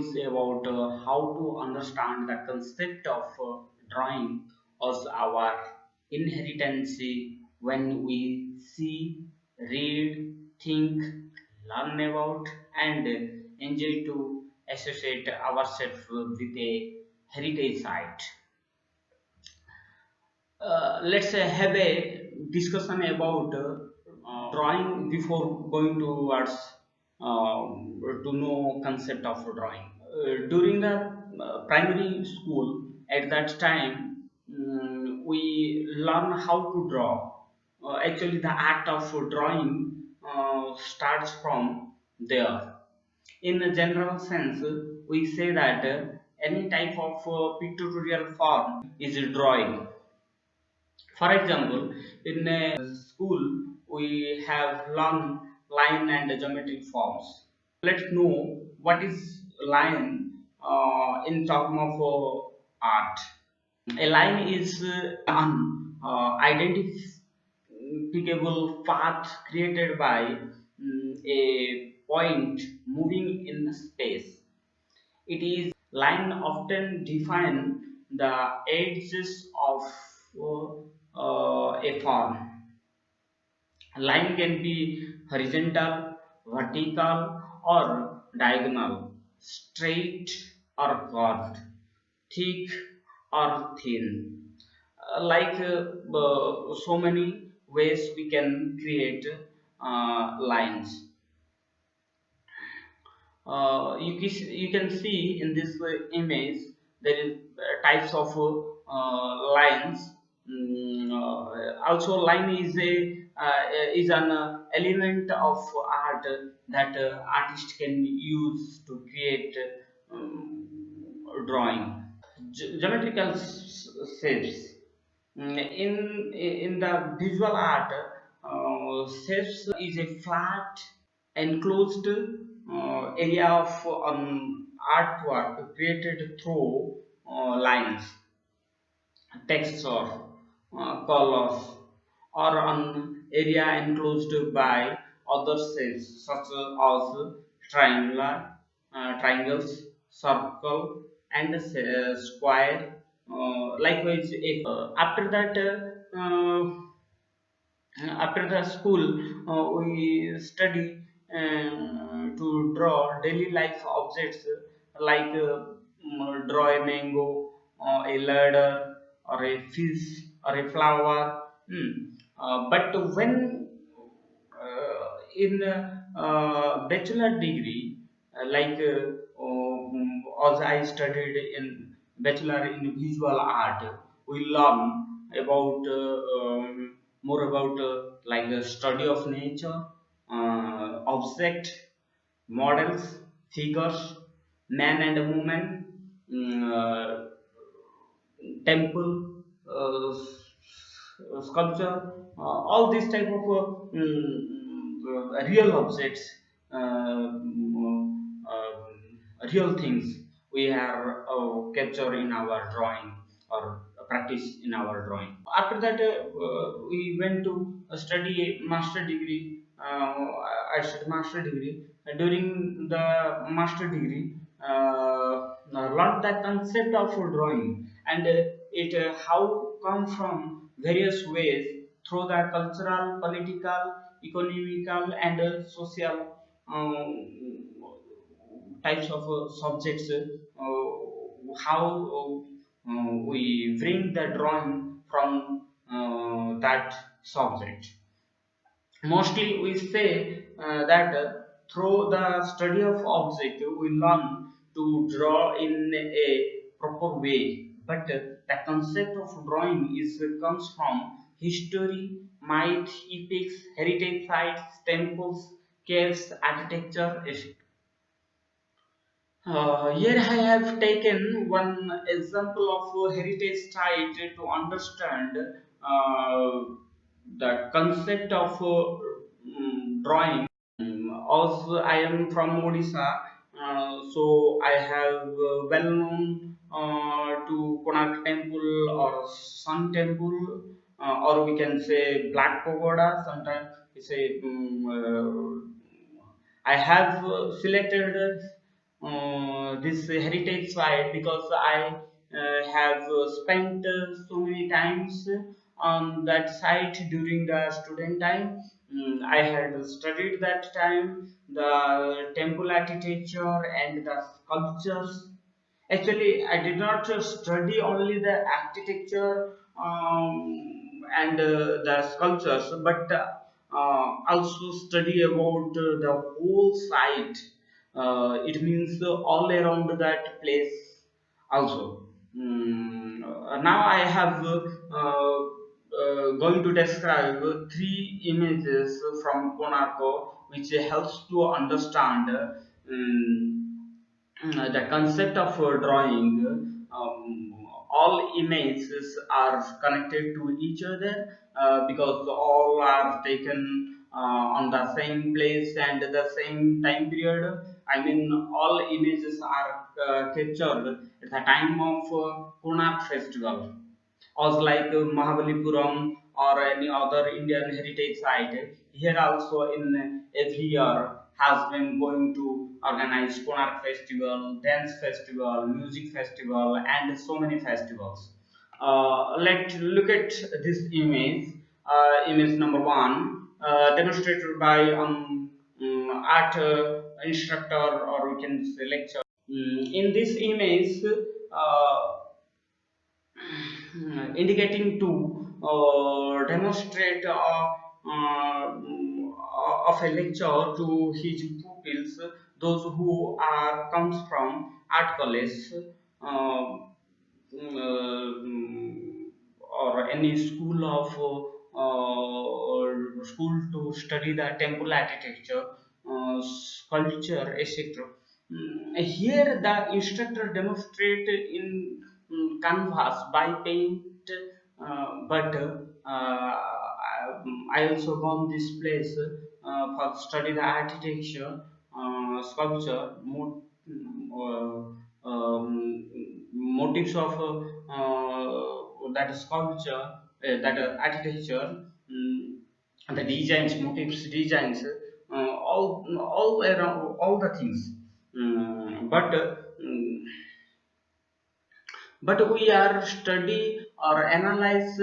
is about how to understand the concept of drawing as our inheritance when we see, read, think, learn about, and enjoy to associate ourselves with a heritage site. Let's have a discussion about drawing before going towards to know concept of drawing. During the primary school, at that time, we learn how to draw. Actually, the act of drawing starts from there. In a general sense, we say that any type of pictorial form is drawing. For example, in a school, we have learned line and geometric forms. Let's know what is line in terms of art. A line is an identifiable path created by a point moving in space. It is line often define the edges of a form. Line can be horizontal, vertical, or diagonal, straight or curved, thick or thin. So many ways we can create lines. You can see in this image there is types of lines. Also, line is an element of art that artist can use to create drawing. Geometrical shapes. In the visual art, shapes is a flat enclosed area of artwork created through lines, texture, colors, or an area enclosed by other shapes such as triangles, circle, and square. Likewise, if after the school, we study to draw daily life objects like draw a mango, a ladder, or a fish, or a flower. But when in bachelor degree, as I studied in bachelor in visual art, we learn about more about like the study of nature, object, models, figures, man and woman, temple, sculpture, all these type of real objects, real things we have captured in our drawing or practice in our drawing. After that, we went to study master degree. I studied master degree. During the master degree, learned the concept of drawing and it how come from various ways through the cultural, political, economical, and social types of subjects. How we bring the drawing from that subject. Mostly, we say that through the study of object, we learn to draw in a proper way. But the concept of drawing is comes from history, myth, epics, heritage sites, temples, caves, architecture, etc. Here I have taken one example of a heritage site to understand the concept of drawing. Also, I am from Odisha, so I have well known to Konark Temple or Sun Temple, or we can say Black Pagoda. Sometimes we say I have selected this heritage site because I have spent so many times on that site during the student time. I had studied that time the temple architecture and the sculptures. Actually, I did not study only the architecture and the sculptures, but also study about the whole site. It means all around that place also. Now I have going to describe three images from Konarko, which helps to understand the concept of drawing. All images are connected to each other because all are taken on the same place and the same time period. I mean, all images are captured at the time of Konark festival, or like Mahabalipuram or any other Indian heritage site. Here also in every year has been going to organize Konark festival, dance festival, music festival, and so many festivals. Let's look at this image. Image number one, demonstrated by art instructor, or we can say lecture. In this image, indicating to demonstrate of a lecture to his pupils, those who are comes from art college, uh, or any school of or school to study the temple architecture, sculpture, etc. Here, the instructor demonstrate in canvas by paint, but I also gone this place for study the architecture, sculpture, motifs of that sculpture, architecture, the designs, motifs, designs, all around, all the things. But we are study or analyze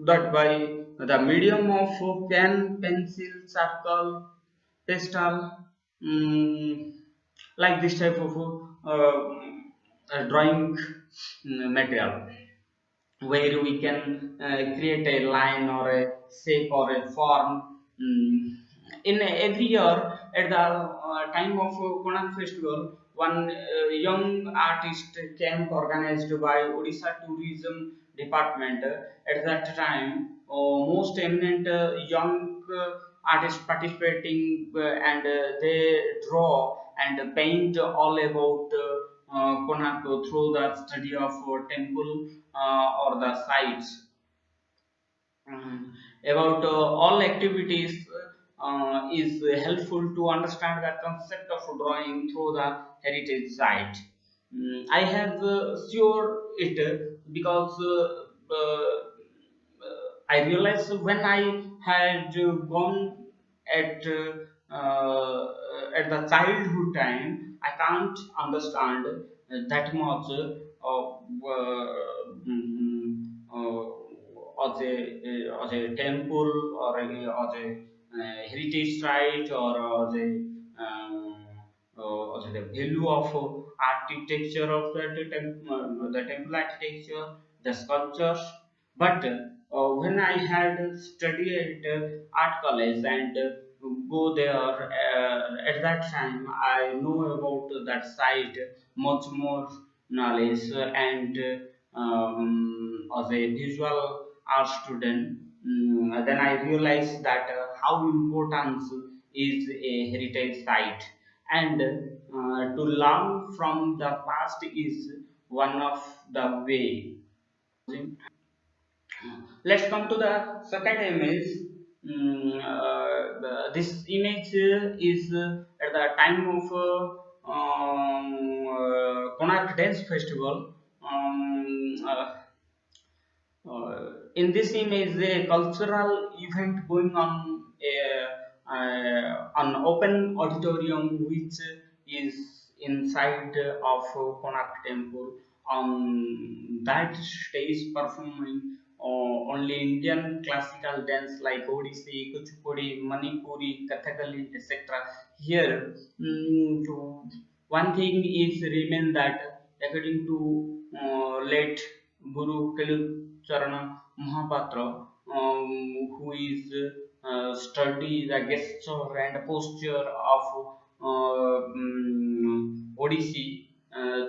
that by the medium of pen, pencil, circle, pastel, mm, like this type of drawing material, where we can create a line or a shape or a form. In every year at the time of Konark festival, one young artist camp organized by Odisha Tourism Department. At that time, most eminent young artists participating, and they draw and paint all about Konark through the study of temple or the sites. About all activities is helpful to understand the concept of drawing through the heritage site. I have sure it because I realized when I had gone at at the childhood time, I can't understand that much of as a temple or as a heritage site, or as the value of architecture of the temple architecture, the sculptures. But when I had studied art college and go there at that time, I know about that site much more knowledge, and as a visual art student, then I realized that how important is a heritage site, and to learn from the past is one of the way. Let's come to the second image. This image is at the time of Konark Dance Festival. In this image, a cultural event going on an open auditorium which is inside of Konark temple. On that stage performing only Indian classical dance like Odissi, Kuchipudi, Manipuri, Kathakali, etc. Here, one thing is remain that according to late Guru Charana Mahapatra, who is study the gesture and posture of Odissi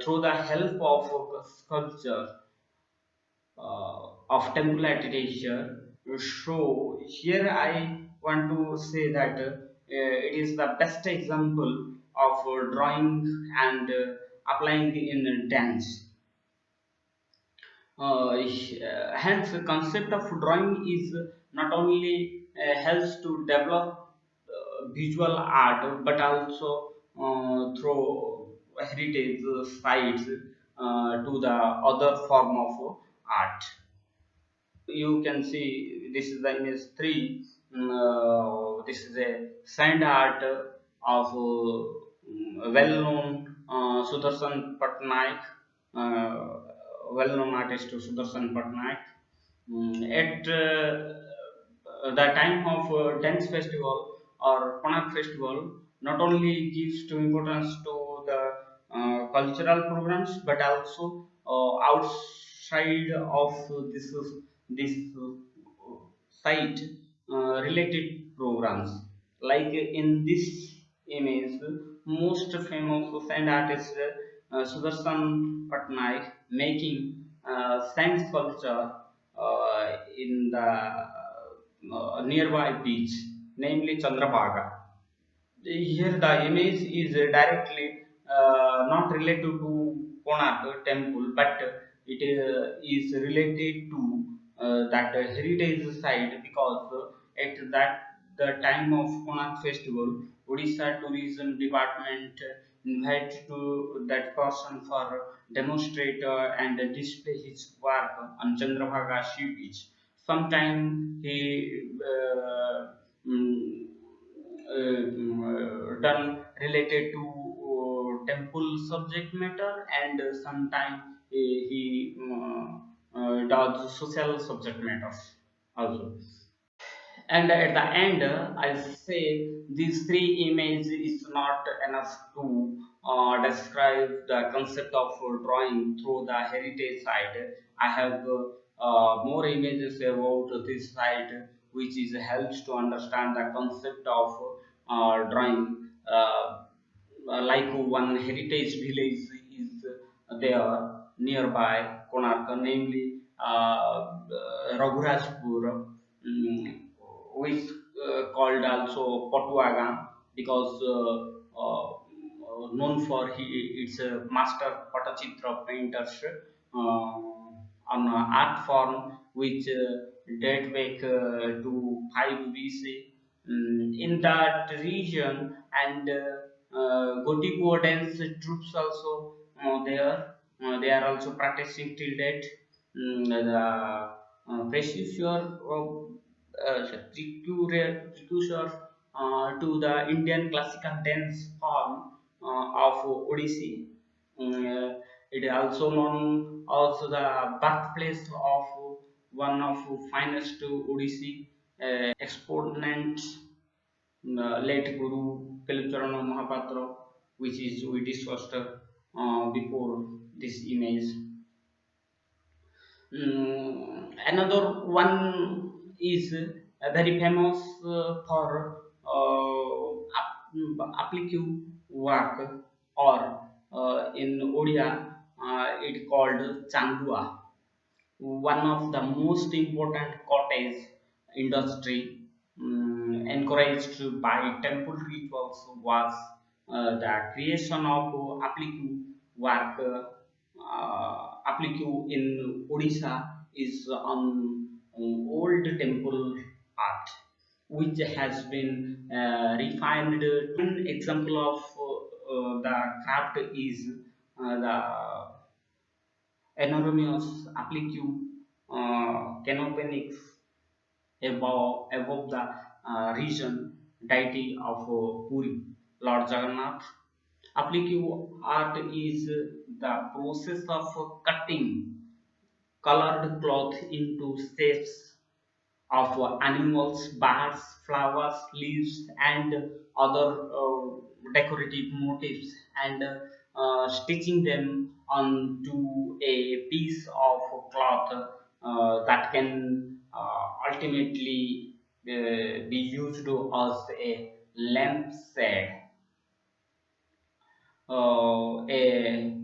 through the help of sculpture of temple architecture. So here I want to say that it is the best example of drawing and applying in dance. Hence, the concept of drawing is not only helps to develop visual art, but also through heritage sites to the other form of art. You can see this is the image 3. This is a sand art of well-known Sudarshan Patnaik, well-known artist Sudarshan Patnaik. At the time of dance festival or Konak festival, not only gives to importance to the cultural programs, but also outside of this site related programs. Like in this image, most famous sand artist Sudarshan Patnaik making sand sculpture in the nearby beach, namely Chandrabhaga. Here the image is directly not related to Konark temple, but it is related to that heritage site because at the time of Konark festival, Odisha Tourism Department invite to that person for demonstrate and display his work on Chandrabhaga sea beach. Sometime he mm, done related to temple subject matter, and sometime he does social subject matters also. And at the end, I say these three images is not enough to describe the concept of drawing through the heritage site. I have more images about this site which is helps to understand the concept of drawing. Like one heritage village is there nearby Konark, namely Raghurajpur, which called also Potuagan because known for its master Patachitra painters on art form which date back to 5 BC. In that region, and Gotiku dance troops also there. They are also practicing till date. The pressure of precursor to the Indian classical dance form of Odissi. It is also known as the birthplace of one of finest Odissi exponents, late Guru Kalipcharana Mahapatra, which is we discussed before this image. Another one is very famous for applique work, or in Odia it called Chandua, one of the most important cottage industry encouraged by temple rituals was the creation of applique work. Applique in Odisha is old temple art which has been refined. One example of the craft is the enormous applique canopics above the region. deity of Puri, Lord Jagannath. Applique art is the process of cutting colored cloth into shapes of animals, birds, flowers, leaves, and other decorative motifs, and stitching them onto a piece of cloth that can ultimately be used as a lampshade, a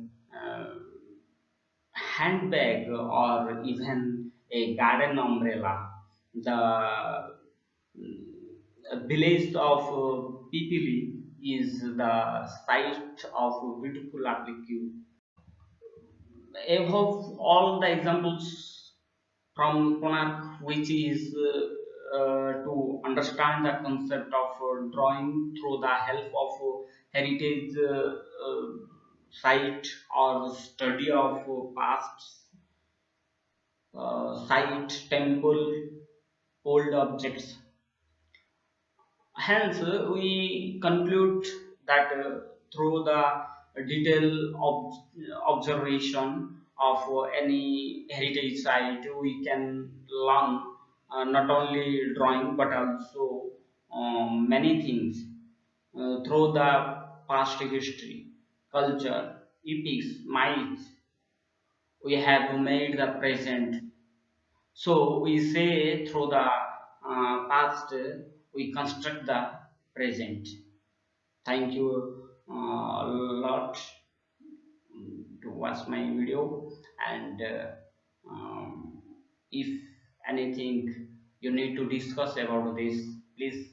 handbag, or even a garden umbrella. The village of Pipili is the site of beautiful applique. Above all the examples from Konark, which is to understand the concept of drawing through the help of heritage site or study of past site, temple, old objects. Hence, we conclude that through the detailed observation of any heritage site, we can learn not only drawing but also many things through the past history, culture, epics, myths. We have made the present. So we say through the past, we construct the present. Thank you a lot to watch my video, and if anything you need to discuss about this, please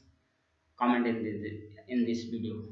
comment in this video.